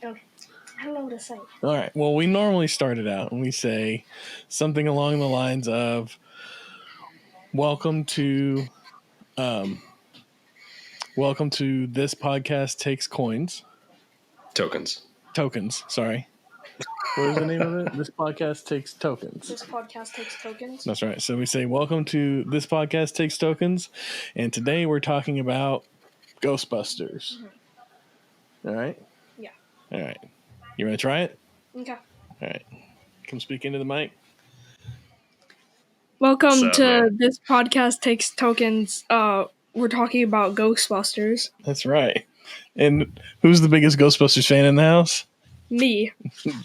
Okay. I don't know what to say. All right. Well, we normally start it out and we say something along the lines of welcome to this podcast takes tokens, sorry. What is the name of it? This podcast takes tokens. This podcast takes tokens. That's right. So we say welcome to this podcast takes tokens, and today we're talking about Ghostbusters. Mm-hmm. All right? Yeah. All right. You want to try it? Okay. All right. Come speak into the mic. Welcome to this podcast takes tokens. We're talking about Ghostbusters. That's right. And who's the biggest Ghostbusters fan in the house? Me.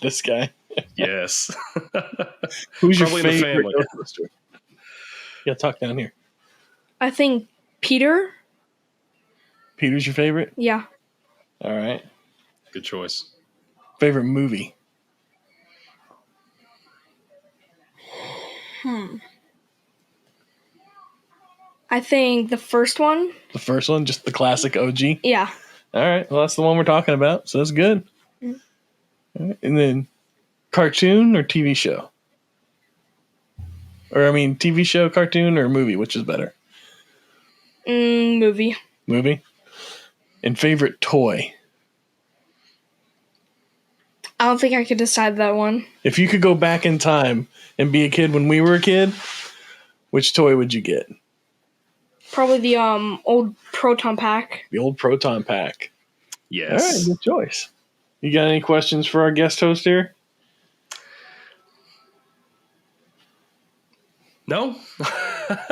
This guy. Yes. Who's your favorite Ghostbuster? Yeah, talk down here. I think Peter. Peter's your favorite? Yeah. All right. Good choice. Favorite movie? I think the first one. The first one, just the classic OG? Yeah. All right. Well, that's the one we're talking about, so that's good. Mm-hmm. All right. And then cartoon or TV show? Or, TV show, cartoon, or movie? Which is better? Movie. Movie? And favorite toy? I don't think I could decide that one. If you could go back in time and be a kid when we were a kid, which toy would you get? Probably the old proton pack. The old proton pack. Yes. All right, good choice. You got any questions for our guest host here? No.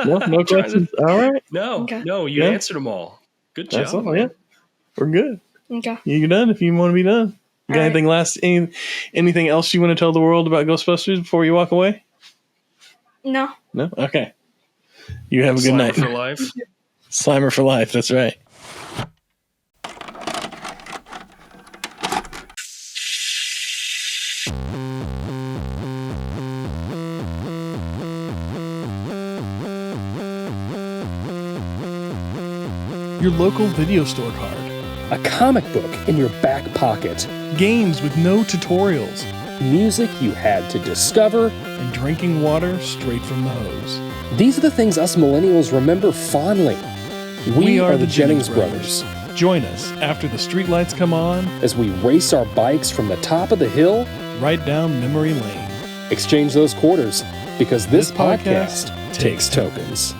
No questions? All right. No, okay. No, you answered them all. Good job. That's all, yeah. We're good. Okay. You're done if you want to be done. You got anything anything else you want to tell the world about Ghostbusters before you walk away? No. No? Okay. You have a good night. Slimer for life. Slimer for life, that's right. Your local video store card. A comic book in your back pocket. Games with no tutorials. Music you had to discover. And drinking water straight from the hose. These are the things us millennials remember fondly. We are the Jennings brothers. Join us after the streetlights come on as we race our bikes from the top of the hill right down memory lane. Exchange those quarters because this podcast takes tokens.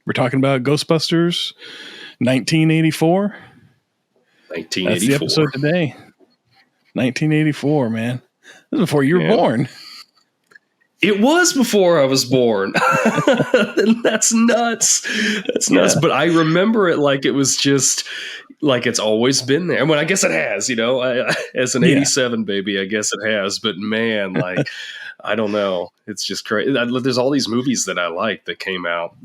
We're talking about Ghostbusters 1984. 1984. That's the episode today. 1984, man. This is before you were born. It was before I was born. That's nuts. That's nuts. But I remember it like it was just like it's always been there. I guess it has, as an 87 baby, I guess it has. But man, like, I don't know. It's just crazy. There's all these movies that I like that came out,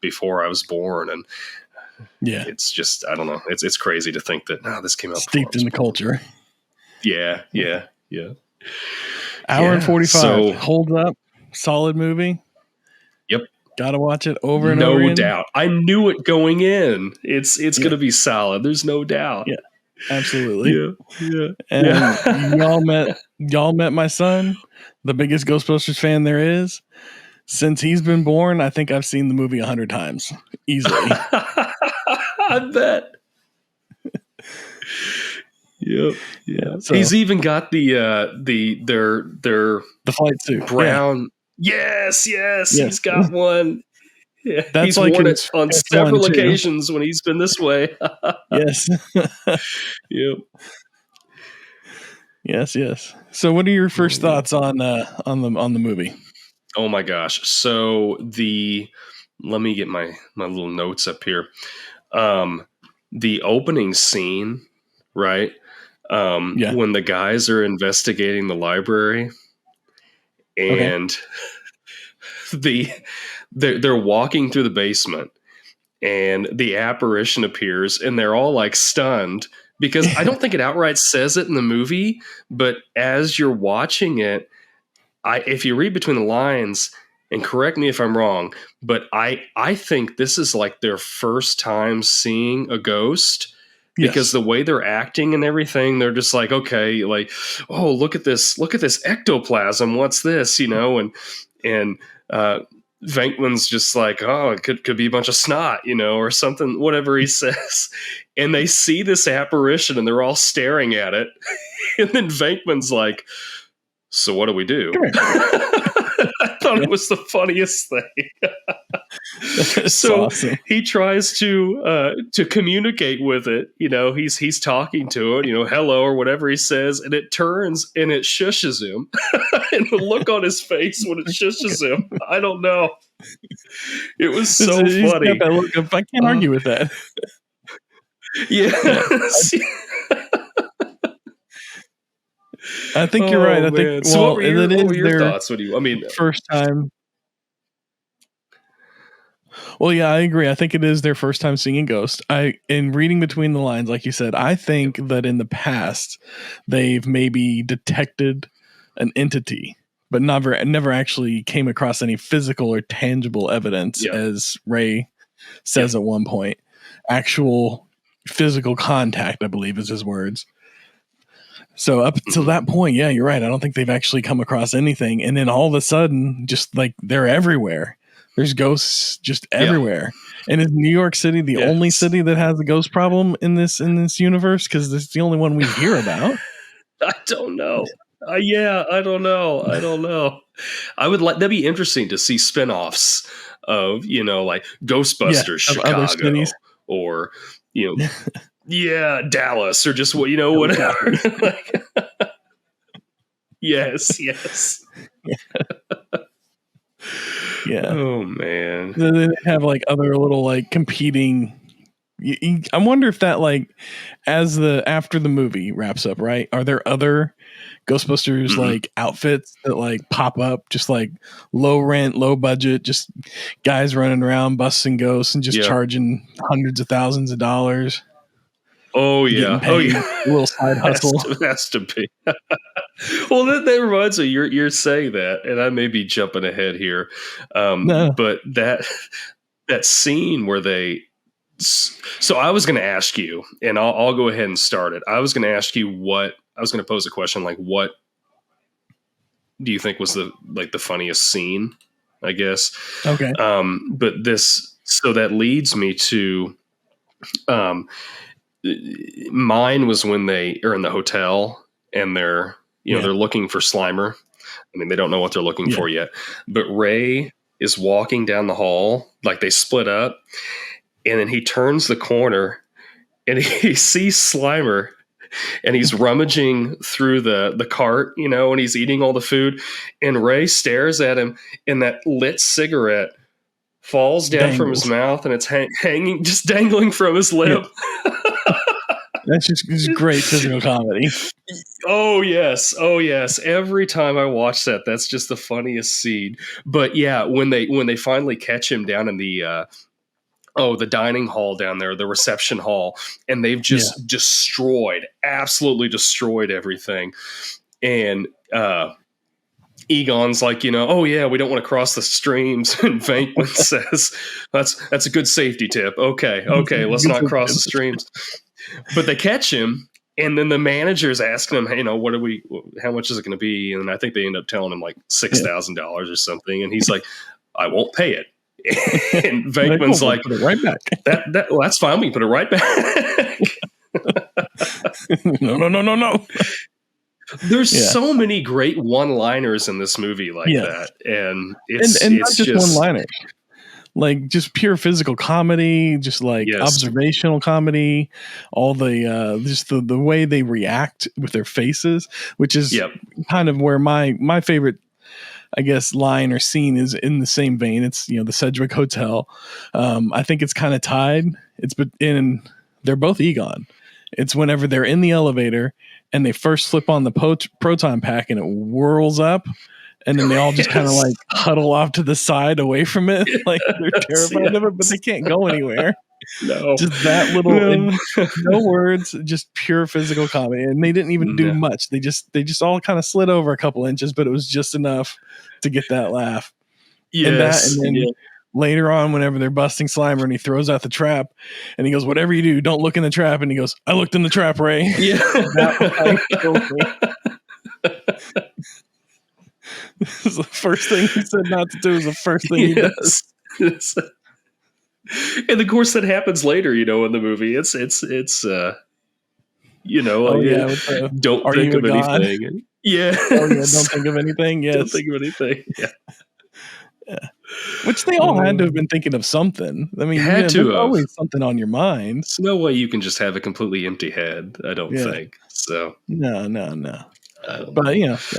before I was born. And it's just, I don't know. It's crazy to think that, this came out steeped in the culture. Yeah. Hour and 45. So, holds up. Solid movie. Yep. Gotta watch it over and over again. No doubt. I knew it going in. It's going to be solid. There's no doubt. Yeah. Absolutely. Yeah. And y'all met my son, the biggest Ghostbusters fan there is. Since he's been born, I think I've seen the movie 100 times. Easily. I bet. Yep. Yeah. So, he's even got their flight suit. Brown. Yeah. Yes. He's got one. Yeah. That's he's like worn it on several occasions when he's been this way. Yes. Yep. Yes. So what are your first thoughts on the movie? Oh my gosh. So let me get my little notes up here. The opening scene, right? When the guys are investigating the library and they're walking through the basement and the apparition appears and they're all like stunned because I don't think it outright says it in the movie, but as you're watching it, if you read between the lines, and correct me if I'm wrong, but I think this is like their first time seeing a ghost. Because the way they're acting and everything, they're just like, okay, like, oh, look at this ectoplasm. What's this? You know, and Venkman's just like, oh, it could be a bunch of snot, you know, or something, whatever he says. And they see this apparition and they're all staring at it. And then Venkman's like, so what do we do? I thought it was the funniest thing. So awesome. He tries to communicate with it. You know, he's talking to it, you know, hello or whatever he says, and it turns and it shushes him. And the look on his face when it shushes him, I don't know. It was so funny. I can't argue with that. Yeah. I think you're right. I think. So what were your thoughts? First time. Well, yeah, I agree. I think it is their first time seeing a ghost. In reading between the lines, like you said, I think that in the past they've maybe detected an entity, but never actually came across any physical or tangible evidence, as Ray says at one point. Actual physical contact, I believe, is his words. So up until that point, yeah, you're right. I don't think they've actually come across anything. And then all of a sudden, just like they're everywhere. There's ghosts just everywhere. And is New York City the only city that has a ghost problem in this universe? Because it's the only one we hear about. I don't know. I don't know. That'd be interesting to see spinoffs of, you know, like Ghostbusters Chicago or, you know, Dallas or just what, you know, whatever. Like, yes. Yeah. Oh man. Then they have like other little like competing. I wonder if that like after the movie wraps up, right? Are there other Ghostbusters like outfits that like pop up, just like low rent, low budget, just guys running around busting ghosts and just charging hundreds of thousands of dollars? Oh yeah. A little side hustle. Has to be. Well, that reminds me. You're saying that, and I may be jumping ahead here, but that scene where they. So I was going to ask you, and I'll go ahead and start it. I was going to ask you I was going to pose a question like, what do you think was the funniest scene? I guess. Okay. But so that leads me to, mine was when they are in the hotel and they're looking for Slimer. I mean, they don't know what they're looking for yet, but Ray is walking down the hall, like they split up, and then he turns the corner and he sees Slimer and he's rummaging through the cart, you know, and he's eating all the food, and Ray stares at him and that lit cigarette falls down from his mouth and it's hanging, just dangling from his lip. Yeah. That's just great physical comedy. Oh yes. Every time I watch that, that's just the funniest scene. But yeah, when they finally catch him down in the dining hall down there, the reception hall, and they've just absolutely destroyed everything. And Egon's like, you know, oh yeah, we don't want to cross the streams. And Venkman says, that's a good safety tip. Okay, let's not cross the streams. But they catch him, and then the manager's asking him, hey, you know, how much is it going to be? And I think they end up telling him like $6,000 or something. And he's like, I won't pay it. And Venkman's like, put it right back. That's fine. We can put it right back. No. There's so many great one-liners in this movie like that. And it's not just one-liners. Like just pure physical comedy, just like observational comedy, all the just the way they react with their faces, which is kind of where my favorite, I guess, line or scene is in the same vein. It's, you know, the Sedgwick Hotel. I think it's kind of tied. They're both Egon. It's whenever they're in the elevator and they first flip on the proton pack and it whirls up. And then they all just kind of like huddle off to the side away from it. Like they're terrified of it, but they can't go anywhere. No. Just that little, and no words, just pure physical comedy. And they didn't even do No. much. They just all kind of slid over a couple inches, but it was just enough to get that laugh. Yes. And then later on, whenever they're busting Slimer and he throws out the trap and he goes, "Whatever you do, don't look in the trap." And he goes, "I looked in the trap, Ray." Yeah. This is the first thing he said not to do is the first thing he does. And of course that happens later, in the movie. It's don't think of anything. Yeah. Don't think of anything. Yes. Don't think of anything. Yeah. Which they all had to have been thinking of something. I mean, there's always something on your mind. There's no way you can just have a completely empty head, I don't think. So no. But I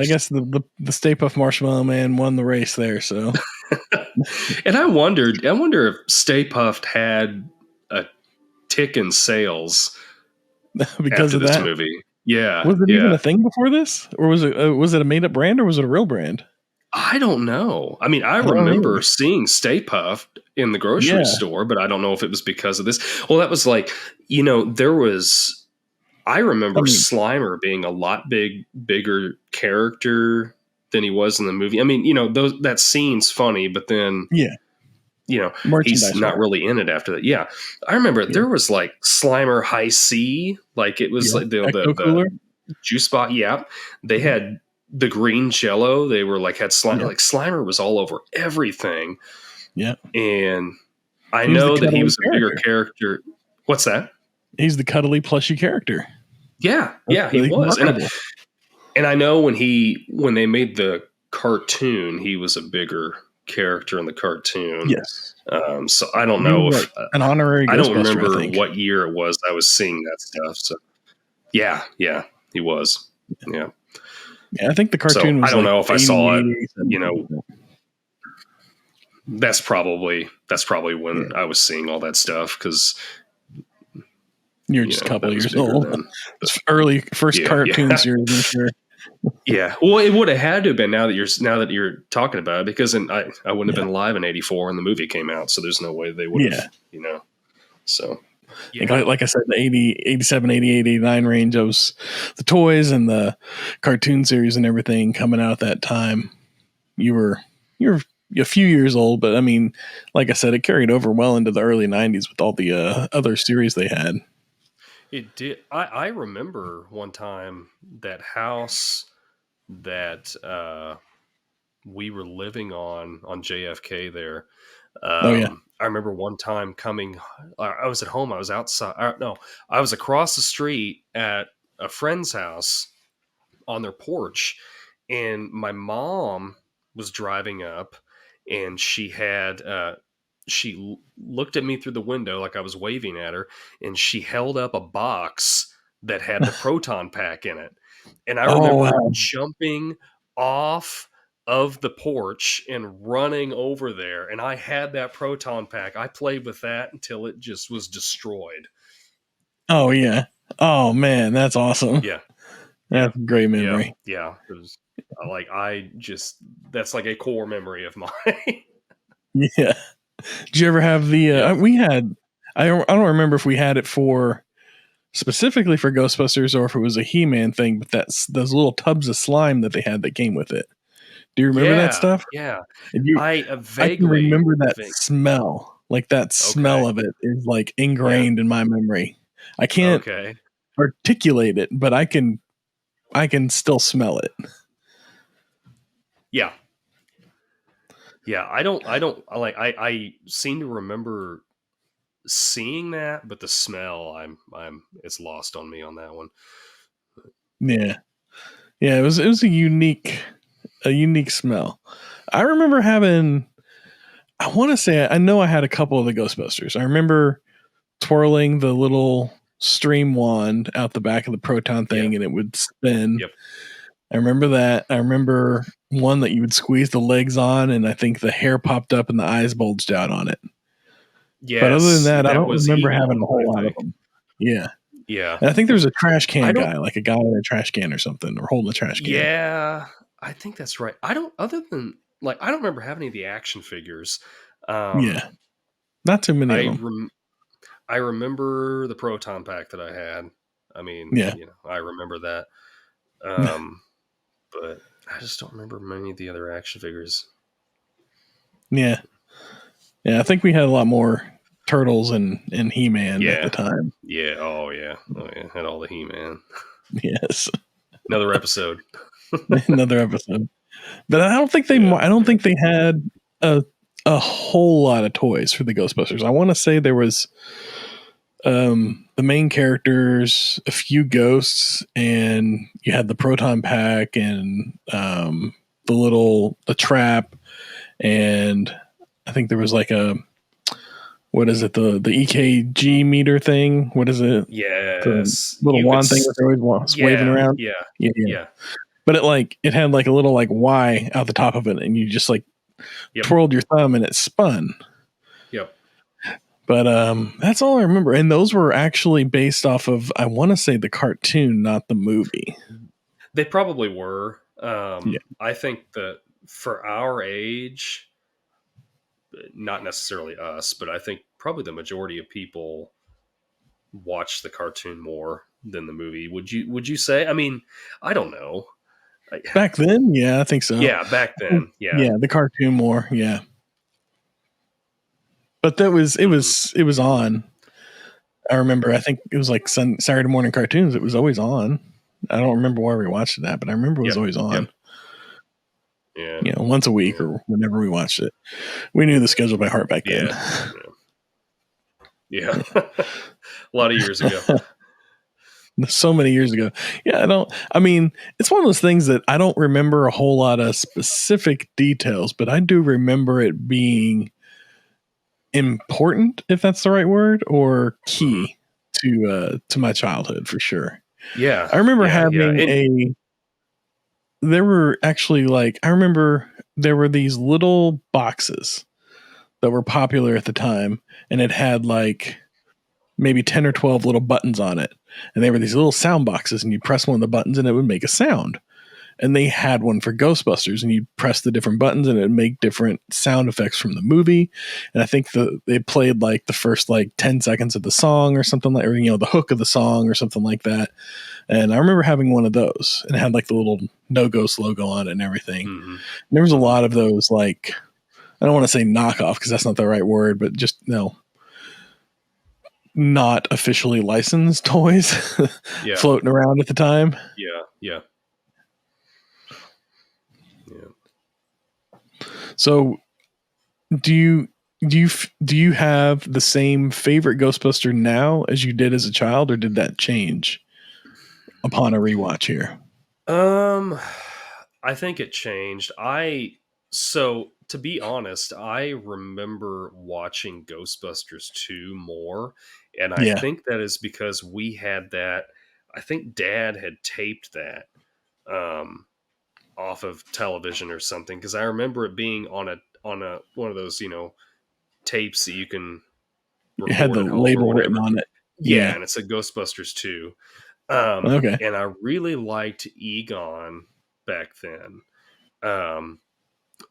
guess the Stay Puft Marshmallow Man won the race there. So, and I wonder if Stay Puft had a tick in sales because of this that movie. Yeah, was it even a thing before this, or was it a made up brand, or was it a real brand? I don't know. I mean, I remember seeing Stay Puft in the grocery store, but I don't know if it was because of this. Well, that was like, there was. I remember Slimer being a lot bigger character than he was in the movie. I mean, that scene's funny, but then he's not really in it after that. Yeah, I remember there was like Slimer High C, like it was like the juice spot. Yeah, they had the green Jello. They were like had Slimer. Like Slimer was all over everything. Yeah, and I know that he was a bigger character. What's that? He's the cuddly plushy character. Yeah, he was. And I know when they made the cartoon, he was a bigger character in the cartoon. Yes. So I don't know if an honorary Ghostbuster, I don't remember what year it was I was seeing that stuff. So yeah, he was. Yeah. Yeah, I think the cartoon was I don't know if I saw it, That's probably when I was seeing all that stuff, because you're just a couple years old. Early first cartoon series, I'm sure. Yeah, well, it would have had to have been now that you're talking about it, because I wouldn't have been alive in '84 when the movie came out, so there's no way they would have, So, like I said, the 80, 87, 88, 89 range of the toys and the cartoon series and everything coming out at that time. You're a few years old, but I mean, like I said, it carried over well into the early '90s with all the other series they had. It did. I remember one time that house that we were living on JFK there. I remember one time coming. I was at home. I was outside. I was across the street at a friend's house on their porch, and my mom was driving up, and she had. She looked at me through the window like I was waving at her, and she held up a box that had the proton pack in it. And I remember jumping off of the porch and running over there. And I had that proton pack. I played with that until it just was destroyed. Oh, yeah. Oh, man, that's awesome. Yeah. That's a great memory. Yeah. It was that's like a core memory of mine. Yeah. Did you ever have the we had I don't remember if we had it for specifically for Ghostbusters or if it was a He-Man thing, but that's those little tubs of slime that they had that came with it. Do you remember that stuff? Yeah. I can remember that smell. Like that smell of it is like ingrained in my memory. I can't articulate it, but I can still smell it. Yeah. Yeah, I seem to remember seeing that, but the smell, it's lost on me on that one. Yeah. Yeah, it was a unique smell. I remember having, I know I had a couple of the Ghostbusters. I remember twirling the little stream wand out the back of the proton thing and it would spin. Yep. I remember that. I remember one that you would squeeze the legs on, and I think the hair popped up and the eyes bulged out on it. Yes, but other than that I don't remember having a whole lot of them. Yeah. Yeah. And I think there was a trash can guy, like a guy in a trash can or something, or holding a trash can. Yeah, I think that's right. I don't remember having any of the action figures. Not too many of them. I remember the proton pack that I had. I mean, Yeah. I remember that. But I just don't remember many of the other action figures. Yeah. Yeah, I think we had a lot more Turtles and He-Man at Yeah. the time. Yeah. Oh yeah. Had all the He-Man. Yes. Another episode. Another episode. But I don't think they Yeah. I don't think they had a whole lot of toys for the Ghostbusters. I want to say there was the main characters, a few ghosts, and you had the proton pack and the trap, and I think there was like a, what is it, the EKG meter thing? What is it? The Yes. little wand thing that they're always waving around. Yeah. Yeah. But it had like a little like Y out the top of it, and you just like twirled your thumb and it spun. Yep. But that's all I remember. And those were actually based off of, I want to say, the cartoon, not the movie. They probably were. Yeah. I think that for our age, not necessarily us, but I think probably the majority of people watch the cartoon more than the movie. Would you say? I mean, I don't know. Back then, yeah, I think so. Yeah, back then, yeah. Yeah, the cartoon more, yeah. But it was on. I remember, I think it was like Saturday morning cartoons. It was always on. I don't remember where we watched it at, but I remember it was always on. Yeah. Once a week or whenever we watched it. We knew the schedule by heart back then. Yeah. A lot of years ago. So many years ago. Yeah, it's one of those things that I don't remember a whole lot of specific details, but I do remember it being important, if that's the right word, or key to my childhood for sure. Yeah. I remember there were actually I remember there were these little boxes that were popular at the time, and it had like maybe 10 or 12 little buttons on it. And they were these little sound boxes, and you press one of the buttons and it would make a sound. And they had one for Ghostbusters, and you'd press the different buttons and it would make different sound effects from the movie. And I think they played like the first 10 seconds of the song or something or the hook of the song or something like that. And I remember having one of those, and it had like the little No Ghost logo on it and everything. Mm-hmm. And there was a lot of those, I don't want to say knockoff because that's not the right word, but just not officially licensed toys floating around at the time. Yeah. So do you have the same favorite Ghostbuster now as you did as a child, or did that change upon a rewatch here? I think it changed. So to be honest, I remember watching Ghostbusters 2 more, and I think that is because we had that. I think Dad had taped that off of television or something, because I remember it being on a one of those tapes that you can record. It had the label written on it. Yeah, and it said Ghostbusters 2. Okay. And I really liked Egon back then.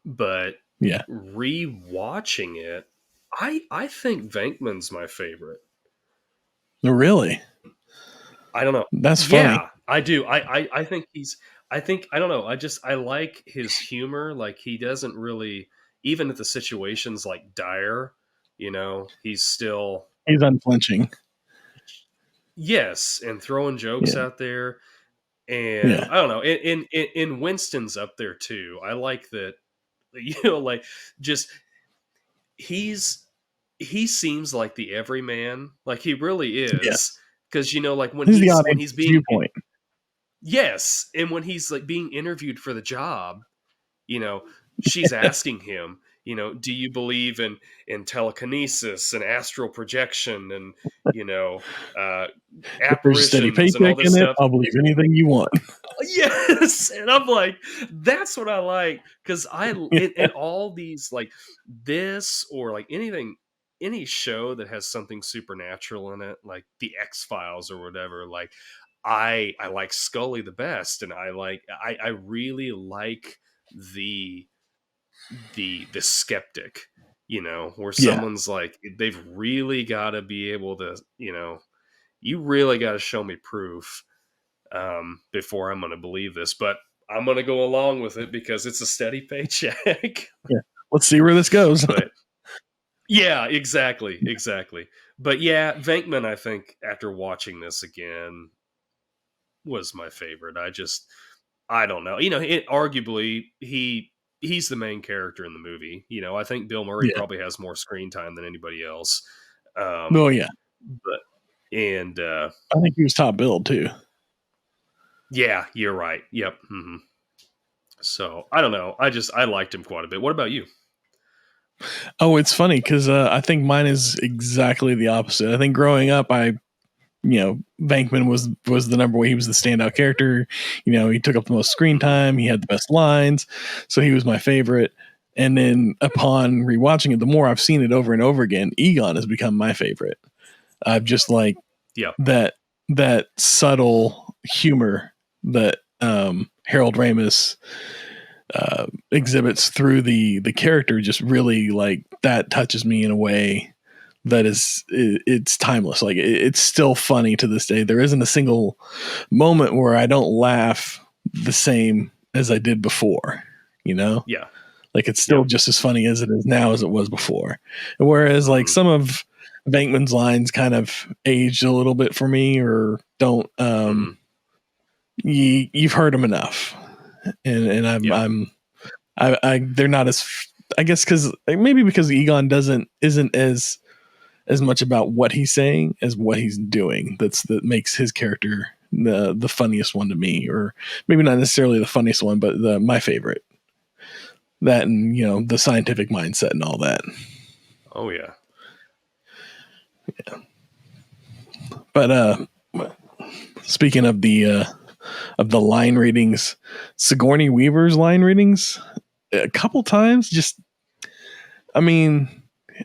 But rewatching it, I think Venkman's my favorite. Really? I don't know. That's funny. Yeah, I do. I think I don't know. I like his humor. Like, he doesn't really, even if the situation's like dire, he's unflinching. Yes, and throwing jokes out there. And I don't know. In Winston's up there too. I like that. Just he seems like the everyman. Like, he really is. Because when he's being viewpoint. Yes, and when he's being interviewed for the job, she's asking him, do you believe in telekinesis and astral projection and apparitions and all this stuff? I'll believe anything you want. Yes, and I'm like, that's what I like, because in all these this or anything, any show that has something supernatural in it, like the X-Files or whatever, I like Scully the best, and I really like the skeptic, where Yeah. someone's like, they've really got to be able to, you really got to show me proof before I'm going to believe this. But I'm going to go along with it because it's a steady paycheck. Yeah. Let's see where this goes. But yeah, exactly. But yeah, Venkman, I think after watching this again, was my favorite. I don't know. Arguably he's the main character in the movie. I think Bill Murray Yeah. probably has more screen time than anybody else. Oh yeah. But I think he was top billed too. Yeah, you're right. Yep. Mm-hmm. So I don't know. I liked him quite a bit. What about you? Oh, it's funny because I think mine is exactly the opposite. I think growing up, Venkman was the number one. He was the standout character. He took up the most screen time. He had the best lines, so he was my favorite. And then upon rewatching it, the more I've seen it over and over again, Egon has become my favorite. I've just like that subtle humor that Harold Ramis exhibits through the character just really like that touches me in a way that it's timeless. Like it's still funny to this day. There isn't a single moment where I don't laugh the same as I did before, Yeah. Like it's still just as funny as it is now as it was before. And whereas like some of Venkman's lines kind of aged a little bit for me or don't, you've heard them enough. And they're not as, I guess, maybe because Egon isn't as much about what he's saying as what he's doing. That makes his character the funniest one to me, or maybe not necessarily the funniest one, but my favorite. That and the scientific mindset and all that. Oh yeah. But speaking of the line readings, Sigourney Weaver's line readings a couple times.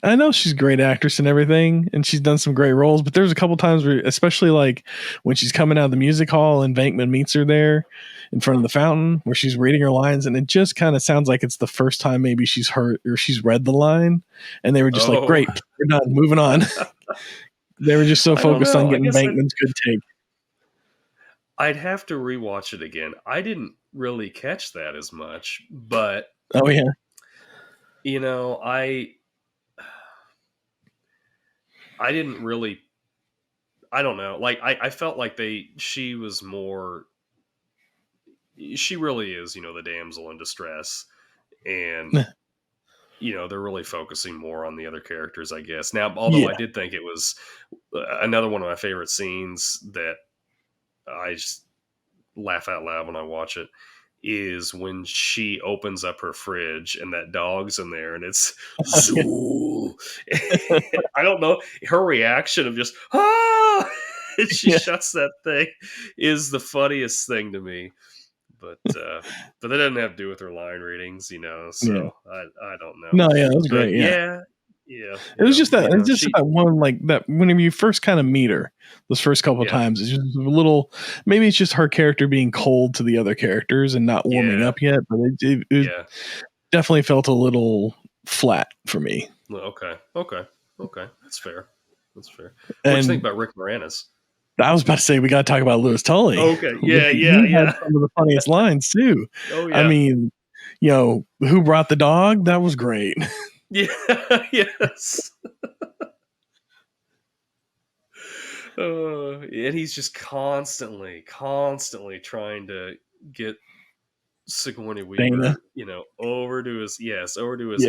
I know she's a great actress and everything, and she's done some great roles, but there's a couple times where, especially like when she's coming out of the music hall and Venkman meets her there in front of the fountain where she's reading her lines, and it just kind of sounds like it's the first time maybe she's heard or she's read the line, and they were just like, great, we're done, moving on. They were just so focused on getting Venkman's good take. I'd have to rewatch it again. I didn't really catch that as much, but oh yeah, I didn't really. I don't know. Like I felt like she was more. She really is, the damsel in distress, and they're really focusing more on the other characters, I guess. Now, although I did think it was another one of my favorite scenes that I just laugh out loud when I watch it is when she opens up her fridge and that dog's in there and it's I don't know, her reaction of just and she shuts that thing is the funniest thing to me. But that doesn't have to do with her line readings, so I don't know. No, yeah, that was great. Yeah. It was just that. It's just that one, like that. Whenever you first kind of meet her, those first couple of times, it's just a little. Maybe it's just her character being cold to the other characters and not warming up yet. But it definitely felt a little flat for me. Okay, that's fair. What do you think about Rick Moranis? I was about to say we got to talk about Louis Tully. Okay, yeah. Had some of the funniest lines too. Oh yeah. I mean, who brought the dog? That was great. Yeah. Yes. And he's just constantly trying to get Sigourney Weaver, over to his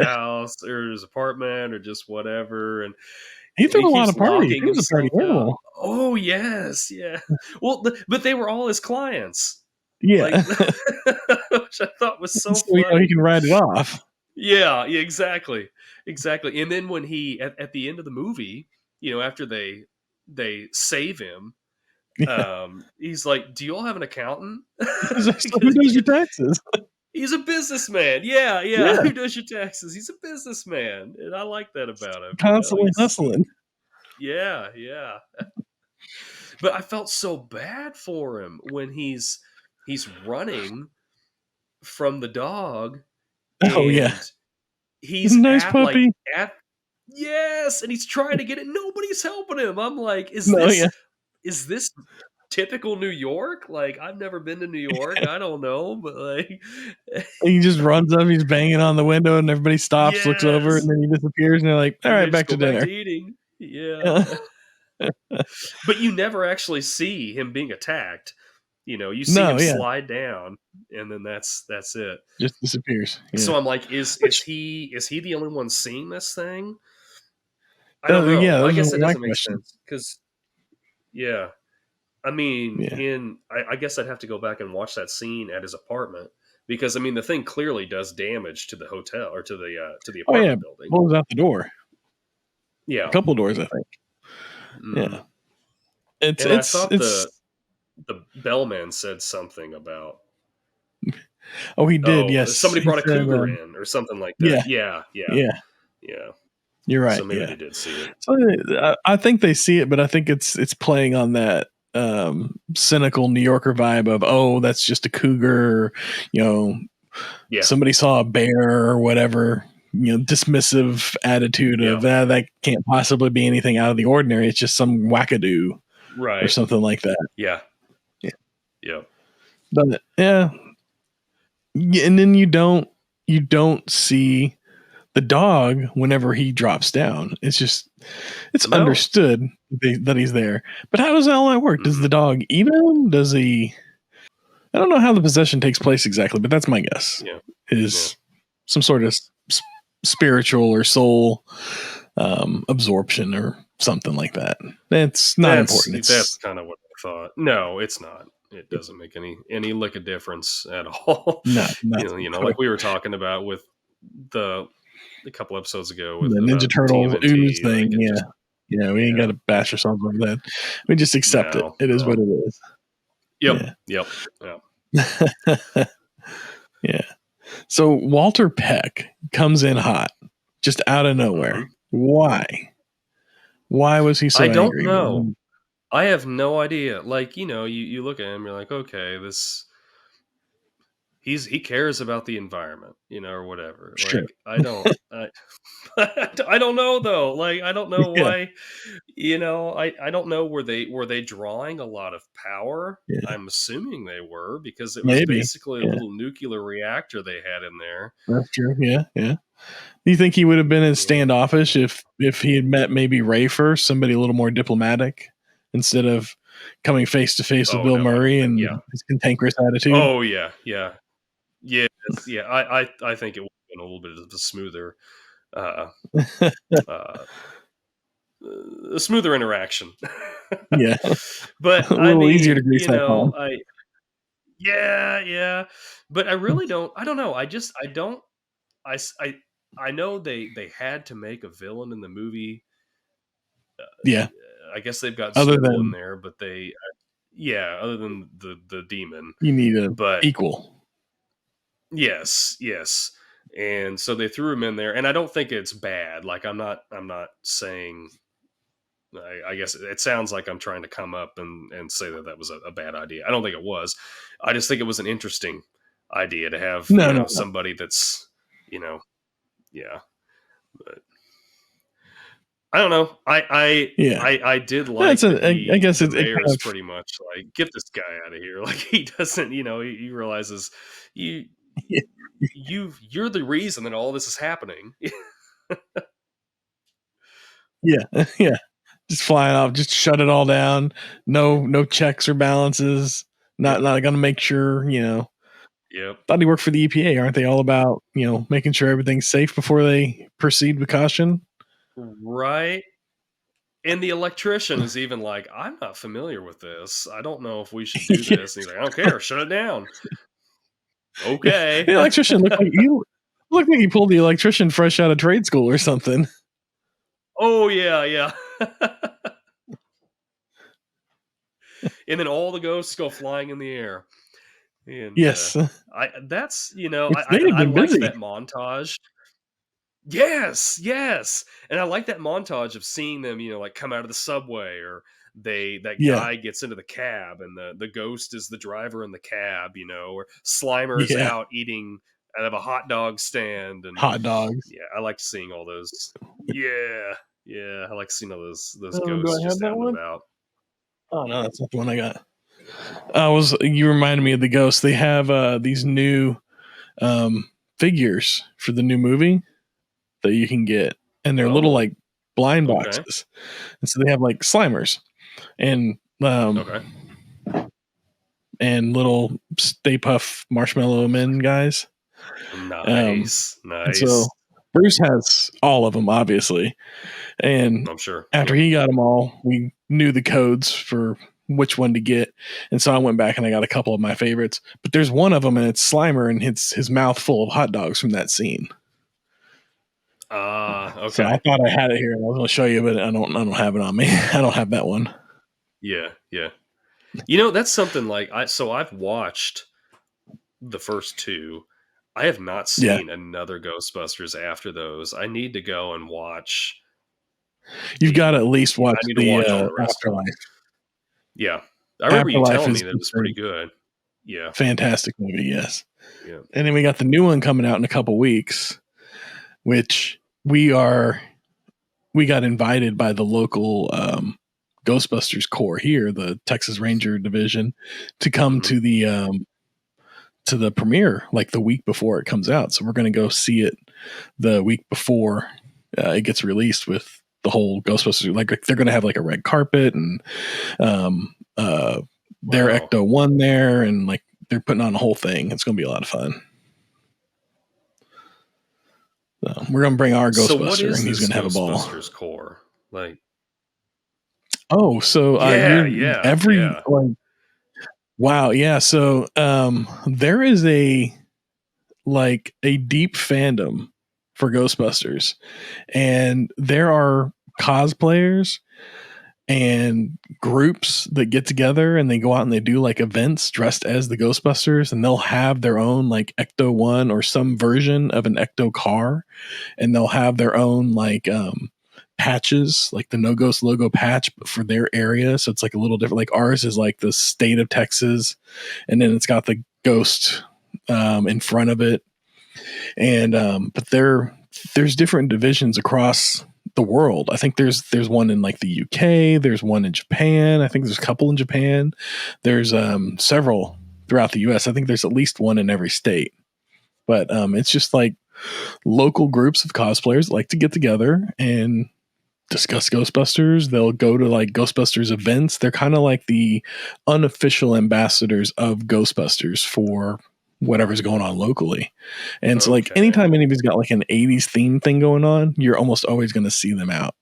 house or his apartment or just whatever. And he threw a lot of parties. He was a party animal. Oh yes, yeah. Well, but they were all his clients. Yeah, which I thought was so funny. He can write it off. Yeah, exactly. And then when he at the end of the movie, after they save him, he's like, "Do you all have an accountant?" Who does your taxes? He's a businessman. Yeah. Who does your taxes? He's a businessman, and I like that about him. Constantly hustling. Yeah. But I felt so bad for him when he's running from the dog. Oh yeah. he's Nice puppy. yes, and he's trying to get it. Nobody's helping him. I'm like, No, yeah. is this typical New York? Like, I've never been to New York. I don't know, but like, He just runs up, he's banging on the window, and everybody stops, looks over, and yes, then he disappears, and they're like, all and right, they just back go to back dinner. to eating. Yeah. Yeah. But you never actually see him being attacked. You see No, him yeah. slide down, and then that's it. Just disappears. Yeah. So I'm like, is Which, he the only one seeing this thing? I don't know. yeah, Well, I those guess are it my doesn't make questions. sense because, yeah, I mean, Yeah. I guess I'd have to go back and watch that scene at his apartment because I mean the thing clearly does damage to the hotel or to the Oh, yeah. apartment building. Blows out the door. A Yeah. couple doors, I think. Mm. Yeah. It's And I thought the bellman said something about oh, he did. Yes, somebody he brought a said, cougar in or something like yeah, that. Yeah. yeah. Yeah. You're right. So maybe Yeah. they did see it. So I think they see it, but I think it's playing on that cynical New Yorker vibe of, oh, that's just a cougar, Yeah. somebody saw a bear or whatever, dismissive attitude of that can't possibly be anything out of the ordinary. It's just some wackadoo Right. or something like that. Yeah. Yeah. Yeah. But yeah, and then you don't see the dog whenever he drops down. It's understood that he's there. But how does all that work? Does the dog eat him? Does he? I don't know how the possession takes place exactly, but that's my guess. Yeah. Is some sort of spiritual or soul absorption or something like that. That's not important. That's kind of what I thought. No, it's not. It doesn't make any lick of difference at all. No, like we were talking about with a couple episodes ago with the Ninja Turtles TMNT, ooze thing. Yeah, we ain't got to bash ourselves over that. We just accept it. It is what it is. Yep. Yeah. So Walter Peck comes in hot, just out of nowhere. Mm-hmm. Why? Why was he so angry? I don't know. I have no idea. Like, you look at him, you're like, okay, he cares about the environment, or whatever. Sure. Like, I don't know though. Like, I don't know why. I don't know. Were they drawing a lot of power? Yeah. I'm assuming they were because it was basically a little nuclear reactor they had in there. That's true. Yeah. Do you think he would have been as standoffish if he had met maybe Ray first, somebody a little more diplomatic, instead of coming face to face with Bill Murray and his cantankerous attitude? Oh yeah. I think it would have been a little bit of a smoother. A smoother interaction. Yeah. But a little easier to grease that palm. But I really don't. I don't know. I know they had to make a villain in the movie. I guess they've got Skull in there, but other than the demon, you need equal. Yes. And so they threw him in there, and I don't think it's bad. Like, I'm not saying. I guess it sounds like I'm trying to come up and say that was a bad idea. I don't think it was. I just think it was an interesting idea to have somebody that's But I don't know. I did like. I guess the mayor's pretty much like, get this guy out of here. Like, he doesn't. He realizes you're the reason that all this is happening. Yeah. Just flying off, just shut it all down. No checks or balances. Not gonna make sure, Yep. Thought he worked for the EPA. Aren't they all about, making sure everything's safe before they proceed with caution? Right. And the electrician is even like, I'm not familiar with this. I don't know if we should do this. And he's like, I don't care. Shut it down. Okay. The electrician looked like he pulled the electrician fresh out of trade school or something. Oh yeah. And then all the ghosts go flying in the air. And, yes. I like that montage. Yes. And I like that montage of seeing them, like come out of the subway, or guy gets into the cab and the ghost is the driver in the cab, or Slimer is out eating have a hot dog stand, and Hot dogs. yeah, I like seeing all those. Yeah, I like seeing all those Oh, do ghosts I have just that out and one? about. Oh no, that's not the one I got. You reminded me of the ghosts. They have these new figures for the new movie that you can get, and they're little Oh, like blind okay. boxes, and so they have like Slimers and Okay. and little Stay Puff Marshmallow Men guys. Nice. And so Bruce has all of them, obviously, and I'm sure. after he got them all, we knew the codes for which one to get, and so I went back and I got a couple of my favorites. But there's one of them, and it's Slimer, and it's his mouth full of hot dogs from that scene. Okay. So I thought I had it here, and I was going to show you, but I don't have it on me. I don't have that one. Yeah. You know, that's something like I've watched the first two. I have not seen another Ghostbusters after those. I need to go and watch. You've got to at least watch I need to watch all the the rest of them. Afterlife. Yeah, I remember you Afterlife telling is me that it was pretty good. Yeah, fantastic movie. Yes. yeah. And then we got the new one coming out in a couple weeks, which we got invited by the local Ghostbusters Corps here, the Texas Ranger Division, to come to the premiere like the week before it comes out. So we're going to go see it the week before it gets released with the whole Ghostbusters. Like they're going to have like a red carpet and their Ecto One there, and like they're putting on a whole thing. It's going to be a lot of fun. So we're going to bring our Ghostbuster, and he's going to have a ball. Ghostbusters Corps, like. Oh, so wow, yeah. So there is a deep fandom for Ghostbusters, and there are cosplayers and groups that get together and they go out and they do like events dressed as the Ghostbusters, and they'll have their own like Ecto One or some version of an Ecto car, and they'll have their own like patches, like the No Ghost logo patch for their area. So it's like a little different. Like ours is like the state of Texas, and then it's got the ghost in front of it. And but there's different divisions across the world. I think there's one in like the UK, there's one in Japan, I think there's a couple in Japan, there's several throughout the US. I think there's at least one in every state. But it's just like local groups of cosplayers like to get together and discuss Ghostbusters. They'll go to like Ghostbusters events. They're kind of like the unofficial ambassadors of Ghostbusters for whatever's going on locally. And so like anytime anybody's got like an 80s theme thing going on, you're almost always going to see them out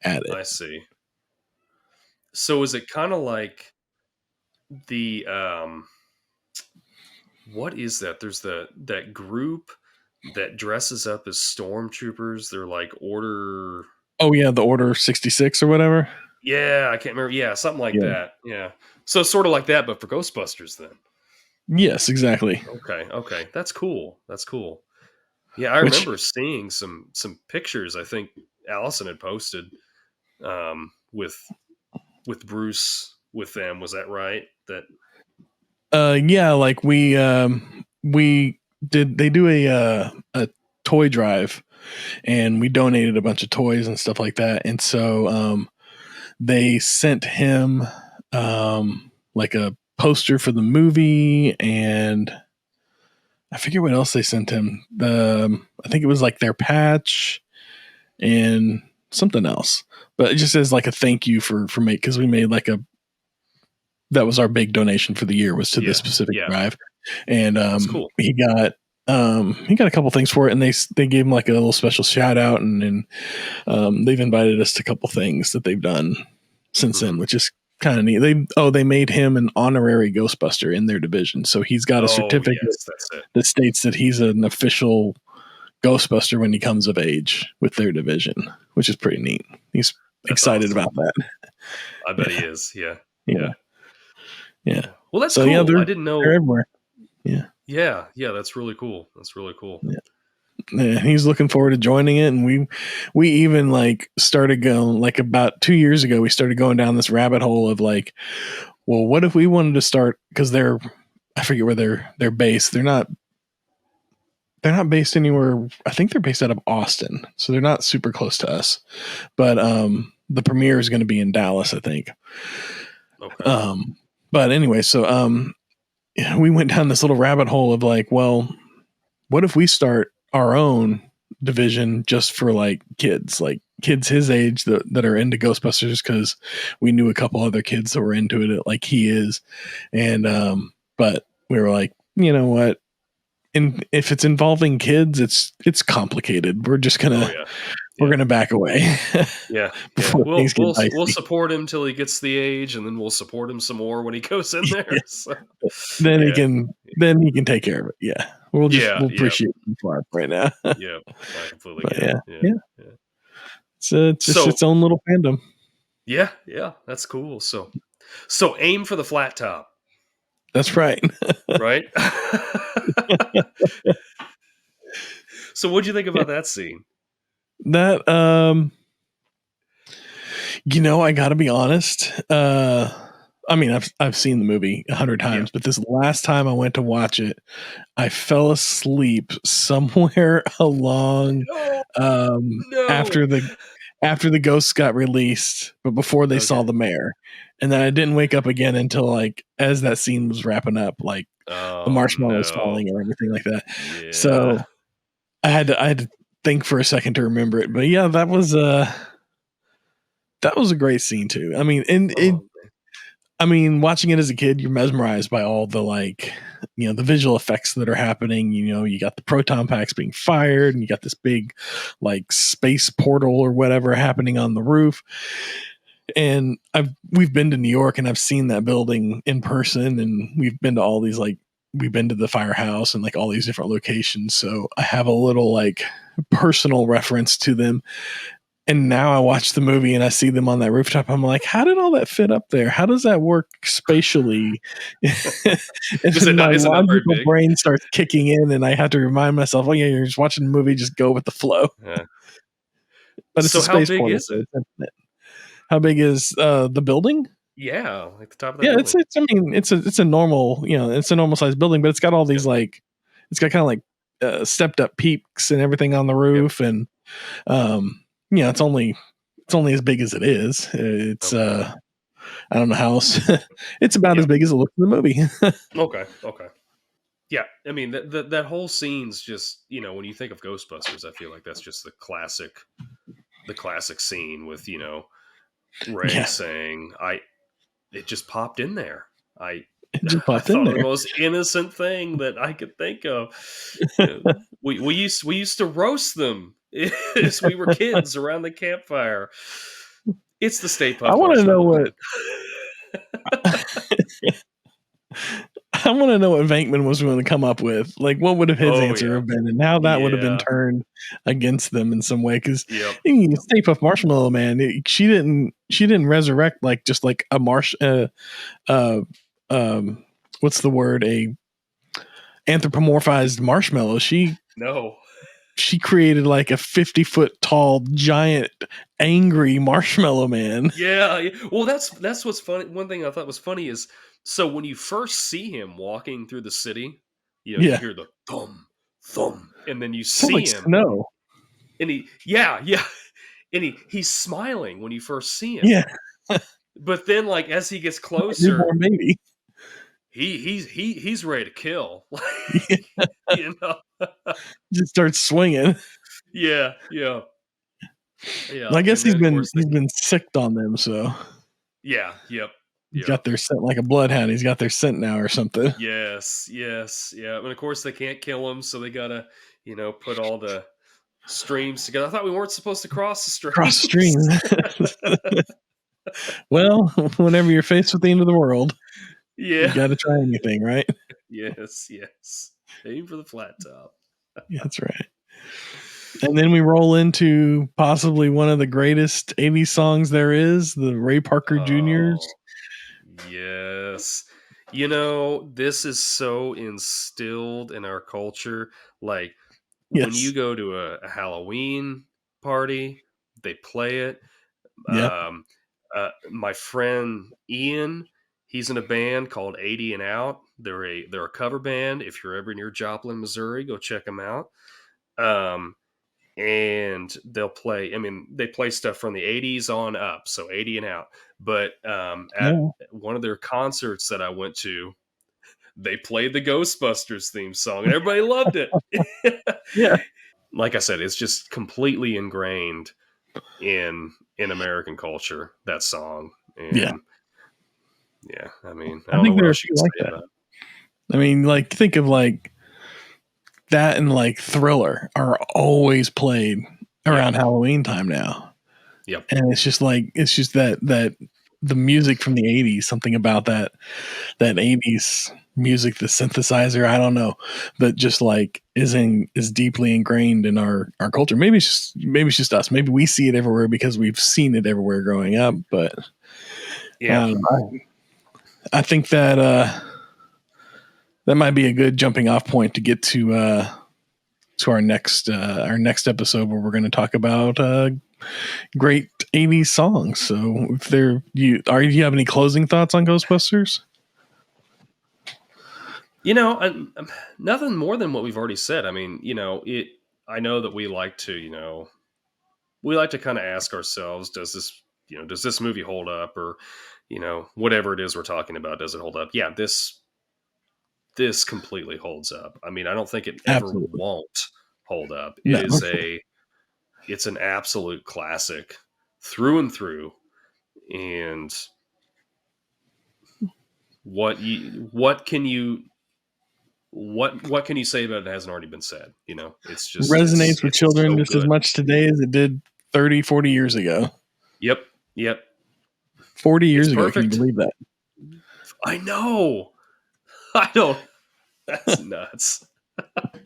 at it. I see. So is it kind of like the what is that? There's that group that dresses up as stormtroopers. They're like Order. Oh yeah, the Order 66 or whatever. Yeah, I can't remember. Yeah, something like that. Yeah. So sort of like that, but for Ghostbusters then. Yes, exactly. Okay. That's cool. Yeah, I remember seeing some pictures. I think Allison had posted with Bruce with them. Was that right? Yeah, like we did. They do a toy drive, and we donated a bunch of toys and stuff like that. And so they sent him like a poster for the movie, and I forget what else they sent him. I think it was like their patch and something else, but it just says like a thank you for making, because we made like that was our big donation for the year, was to this specific drive. And cool. he got a couple things for it, and they gave him like a little special shout out, and they've invited us to a couple things that they've done since then, which is kind of neat. They made him an honorary Ghostbuster in their division, so he's got a certificate that states that he's an official Ghostbuster when he comes of age with their division, which is pretty neat. He's excited about that. I bet he is. Yeah. Well, that's cool. I didn't know. They're everywhere. Yeah. That's really cool. Yeah, he's looking forward to joining it, and we even like started going, like about 2 years ago, we started going down this rabbit hole of like, well, what if we wanted to start, because I forget where they're based. They're not they're not based anywhere. I think they're based out of Austin, so they're not super close to us. But the premiere is going to be in Dallas, I think. Okay. But anyway, so we went down this little rabbit hole of like, well, what if we start our own division just for like kids his age that are into Ghostbusters, because we knew a couple other kids that were into it like he is. And but we were like, you know what? And if it's involving kids, it's complicated. We're just gonna we're gonna back away. Yeah. Before things get dicey. We'll support him till he gets the age, and then we'll support him some more when he goes in there. So, Then he can take care of it. Yeah. We'll appreciate him for it right now. Yeah. I completely get it. Yeah. It's just its own little fandom. Yeah, that's cool. So aim for the flat top. That's right. Right? So what'd you think about that scene? That I gotta be honest. I mean, I've seen the movie 100 times, but this last time I went to watch it, I fell asleep somewhere along after the ghosts got released, but before they saw the mayor. And then I didn't wake up again until like as that scene was wrapping up, like the marshmallows falling and everything like that. Yeah. So I had to think for a second to remember it. But yeah, that was a great scene too. I mean, watching it as a kid, you're mesmerized by all the the visual effects that are happening. You got the proton packs being fired, and you got this big like space portal or whatever happening on the roof. And we've been to New York, and I've seen that building in person, and we've been to all these we've been to the firehouse and like all these different locations. So I have a little like personal reference to them. And now I watch the movie and I see them on that rooftop. I'm like, how did all that fit up there? How does that work spatially? And then my logical brain starts kicking in, and I have to remind myself, oh yeah, you're just watching the movie, just go with the flow. Yeah. But it's so a space how big portal, is it? How big is the building? Yeah, like the top of the building. It's a normal, it's a normal sized building, but it's got all these it's got kind of like stepped up peaks and everything on the roof, and it's only as big as it is. It's I don't know how else. It's about as big as it looks in the movie. Okay. Yeah, I mean that whole scene's just when you think of Ghostbusters, I feel like that's just the classic scene with Ray saying, it just popped in there. I thought the most innocent thing that I could think of. We used to roast them as we were kids around the campfire. It's the Stay Puft. I want to know what. I want to know what Venkman was going to come up with. Like, what would have his answer have been, and how that would have been turned against them in some way? Because Stay Puft Marshmallow Man, she didn't resurrect like just like a what's the word? A anthropomorphized marshmallow. She created like a 50-foot tall giant angry marshmallow man. Yeah. Well, that's what's funny. One thing I thought was funny is, so when you first see him walking through the city, you hear the thump, thump, and then you see like him. Snow. And and he's smiling when you first see him. Yeah. But then, like, as he gets closer, newborn baby, he's ready to kill. Just starts swinging. Yeah. Well, I guess he's been sicked on them, so yep. He's got their scent like a bloodhound. He's got their scent now or something. Yes, yeah. And of course they can't kill him, so they gotta, put all the streams together. I thought we weren't supposed to cross the streams. Cross streams. Well, whenever you're faced with the end of the world, you got to try anything, right? Yes. Aim for the flat top. Yeah, that's right. And then we roll into possibly one of the greatest 80s songs there is, the Ray Parker Jr.'s. Yes. This is so instilled in our culture. Like, when you go to a Halloween party, they play it. Yep. My friend Ian, He's in a band called 80 and Out. They're a cover band. If you're ever near Joplin, Missouri, go check them out. And they'll play. I mean, they play stuff from the 80s on up, so 80 and Out. But at one of their concerts that I went to, they played the Ghostbusters theme song, and everybody loved it. Yeah. Like I said, it's just completely ingrained in American culture, that song. And yeah, I mean, I don't know what else you can say about it. I mean, like, think of like that, and like Thriller are always played around Halloween time now. Yep. And it's just that the music from the 80s, something about that 80s music, the synthesizer, I don't know, but just like is deeply ingrained in our culture. Maybe it's just us. Maybe we see it everywhere because we've seen it everywhere growing up. But yeah, I think that that might be a good jumping off point to get to our next episode, where we're going to talk about great 80s songs. So if do you have any closing thoughts on Ghostbusters? You know, nothing more than what we've already said. I mean, you know, I know that we like to kind of ask ourselves, does this movie hold up, or, you know, whatever it is we're talking about, does it hold up? Yeah, this completely holds up. I mean, I don't think it ever won't hold up. It's an absolute classic through and through. And what can you say about it that hasn't already been said? You know, it's just resonates with children just as much today as it did 30, 40 years ago. Yep. 40 years ago. Can you believe that? I know. I don't. That's nuts.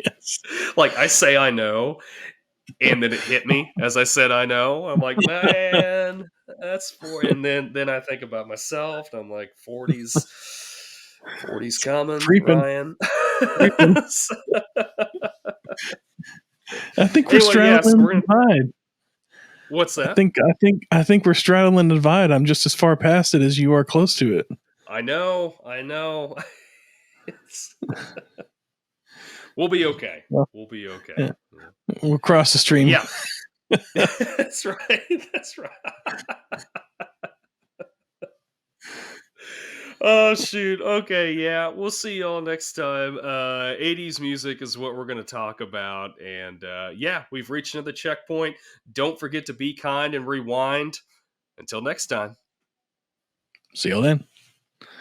Yes. Like, I say I know, and then it hit me as I said I know. I'm like, man, that's 40. And then I think about myself, and I'm like, 40's coming, Creeping. Ryan. I think we're straddling the divide. What's that? I think we're straddling the divide. I'm just as far past it as you are close to it. I know. We'll be okay. We'll be okay. Yeah. We'll cross the stream. Yeah. That's right. Oh, shoot. Okay, yeah. We'll see y'all next time. 80s music is what we're going to talk about. And yeah, we've reached another checkpoint. Don't forget to be kind and rewind. Until next time. See you then.